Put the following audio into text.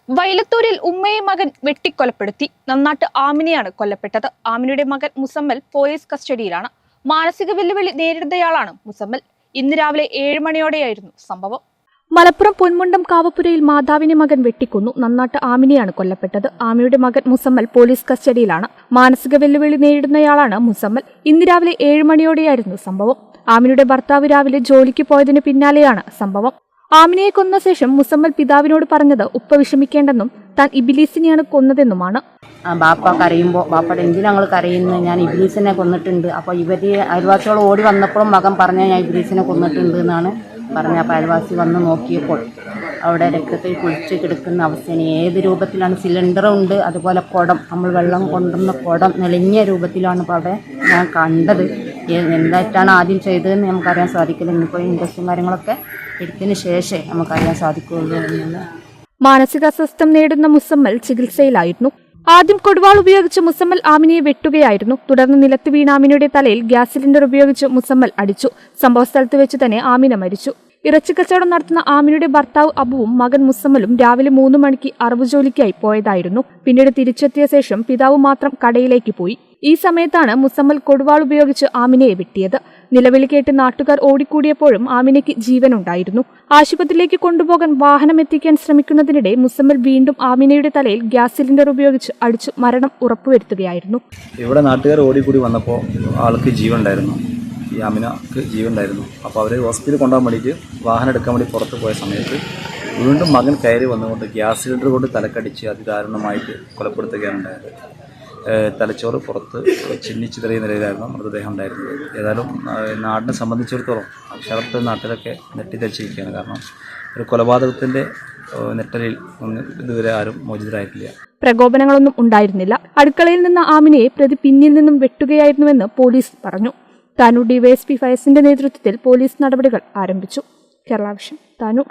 വൈലത്തൂരിൽ ഉമ്മയെ മകൻ വെട്ടിക്കൊലപ്പെടുത്തി. നന്നാട്ട് ആമിനെയാണ് കൊല്ലപ്പെട്ടത്. ആമിനയുടെ മകൻ മുസമ്മൽ പോലീസ് കസ്റ്റഡിയിലാണ്. മാനസിക വെല്ലുവിളി നേരിടുന്നയാളാണ് മുസമ്മൽ. ഇന്ന് രാവിലെ 7 മണിയോടെയായിരുന്നു സംഭവം. മലപ്പുറം പൊന്മുണ്ടം കാവപ്പുരയിൽ മാതാവിനെ മകൻ വെട്ടിക്കൊന്നു. നന്നാട്ട് ആമിനെയാണ് കൊല്ലപ്പെട്ടത്. ആമിയുടെ മകൻ മുസമ്മൽ പോലീസ് കസ്റ്റഡിയിലാണ്. മാനസിക വെല്ലുവിളി നേരിടുന്നയാളാണ് മുസമ്മൽ. ഇന്ന് രാവിലെ 7 മണിയോടെയായിരുന്നു സംഭവം. ആമിനയുടെ ഭർത്താവ് രാവിലെ ജോലിക്ക് പോയതിനു പിന്നാലെയാണ് സംഭവം. ആമിനയെ കൊന്ന ശേഷം മുസമ്മൽ പിതാവിനോട് പറഞ്ഞത് ഉപ്പ വിഷമിക്കേണ്ടെന്നും താൻ ഇബിലീസിനെയാണ് കൊന്നതെന്നുമാണ്. ബാപ്പ കരയുമ്പോൾ ബാപ്പയുടെ എന്തിനാ ഞങ്ങൾ കരയുന്നത്, ഞാൻ ഇബിലീസിനെ കൊന്നിട്ടുണ്ട്. അപ്പോൾ ഇവർ അയൽവാസികൾ ഓടി വന്നപ്പോഴും മകൻ പറഞ്ഞ ഞാൻ ഇബിലീസിനെ കൊന്നിട്ടുണ്ട് എന്നാണ് പറഞ്ഞത്. അപ്പോൾ അയൽവാസി വന്ന് നോക്കിയപ്പോൾ അവിടെ രക്തത്തിൽ കുളിച്ച് കിടക്കുന്ന അവസ്ഥയാണ്. ഏത് രൂപത്തിലാണ്, സിലിണ്ടറുണ്ട്, അതുപോലെ കുടം, നമ്മൾ വെള്ളം കൊണ്ടുവന്ന കുടം നെളിഞ്ഞ രൂപത്തിലാണ് ഇപ്പോൾ അവിടെ ഞാൻ കണ്ടത്. എന്തായിട്ടാണ് ആദ്യം ചെയ്തതെന്ന് നമുക്കറിയാൻ സാധിക്കില്ല. ഇന്നിപ്പോൾ ഇൻഡസ്ട്രിയും കാര്യങ്ങളൊക്കെ എടുത്തതിന് ശേഷം നമുക്കറിയാൻ സാധിക്കുകയുള്ളൂ എന്നുള്ള. മാനസികാസ്വസ്ഥം നേടുന്ന മുസമ്മൽ ചികിത്സയിലായിരുന്നു. ആദ്യം കൊടുവാൾ ഉപയോഗിച്ച് മുസമ്മൽ ആമിനയെ വെട്ടുകയായിരുന്നു. തുടർന്ന് നിലത്ത് വീണ ആമിനയുടെ തലയിൽ ഗ്യാസ് സിലിണ്ടർ ഉപയോഗിച്ച് മുസമ്മൽ അടിച്ചു. സംഭവസ്ഥലത്ത് വെച്ച് തന്നെ ആമിന മരിച്ചു. ഇറച്ചിക്കച്ചവടം നടത്തുന്ന ആമിനയുടെ ഭർത്താവ് അബുവും മകൻ മുസമ്മലും രാവിലെ 3 മണിക്ക് അറവ് ജോലിക്കായി പോയതായിരുന്നു. പിന്നീട് തിരിച്ചെത്തിയ ശേഷം പിതാവ് മാത്രം കടയിലേക്ക് പോയി. ഈ സമയത്താണ് മുസമ്മൽ കൊടുവാൾ ഉപയോഗിച്ച് ആമിനയെ വെട്ടിയത്. നിലവിളി കേട്ട് നാട്ടുകാർ ഓടിക്കൂടിയപ്പോഴും ആമിനയ്ക്ക് ജീവനുണ്ടായിരുന്നു. ആശുപത്രിയിലേക്ക് കൊണ്ടുപോകാൻ വാഹനം എത്തിക്കാൻ ശ്രമിക്കുന്നതിനിടെ മുസമ്മൽ വീണ്ടും ആമിനയുടെ തലയിൽ ഗ്യാസ് സിലിണ്ടർ ഉപയോഗിച്ച് അടിച്ചു മരണം ഉറപ്പുവരുത്തുകയായിരുന്നു. ഇവിടെ നാട്ടുകാർ ഓടിക്കൂടി വന്നപ്പോൾ ആൾക്ക് ജീവനുണ്ടായിരുന്നു, ഈ ആമിനക്ക് ജീവനുണ്ടായിരുന്നു. അപ്പോൾ അവർ ഹോസ്പിറ്റലിൽ കൊണ്ടുപോകാൻ വേണ്ടിയിട്ട് വാഹനം എടുക്കാൻ വേണ്ടി പുറത്ത് പോയ സമയത്ത് വീണ്ടും മകൻ കയറി വന്നുകൊണ്ട് ഗ്യാസ് സിലിണ്ടർ കൊണ്ട് തലക്കടിച്ച് അതിദാരുണമായിട്ട് കൊലപ്പെടുത്തുകയാണ് ഉണ്ടായത്. തലച്ചോറ് പുറത്ത് ചിന്നിച്ചിതറിയ നിലയിലായിരുന്നു മൃതദേഹം ഉണ്ടായിരുന്നത്. ഏതായാലും നാടിനെ സംബന്ധിച്ചിടത്തോളം അക്ഷരത്തെ നാട്ടിലൊക്കെ നെട്ടിത്തരിച്ചിരിക്കുകയാണ്. കാരണം ഒരു കൊലപാതകത്തിൻ്റെ നെട്ടലിൽ ഇതുവരെ ആരും മോചിതരായിട്ടില്ല. പ്രകോപനങ്ങളൊന്നും ഉണ്ടായിരുന്നില്ല. അടുക്കളയിൽ നിന്ന് ആമിനയെ പ്രതി പിന്നിൽ നിന്നും വെട്ടുകയായിരുന്നുവെന്ന് പോലീസ് പറഞ്ഞു. താനൂർ ഡിവൈഎസ്പി ഫയസിന്റെ നേതൃത്വത്തിൽ പോലീസ് നടപടികൾ ആരംഭിച്ചു. കേരള വിഷൻ, താനൂർ.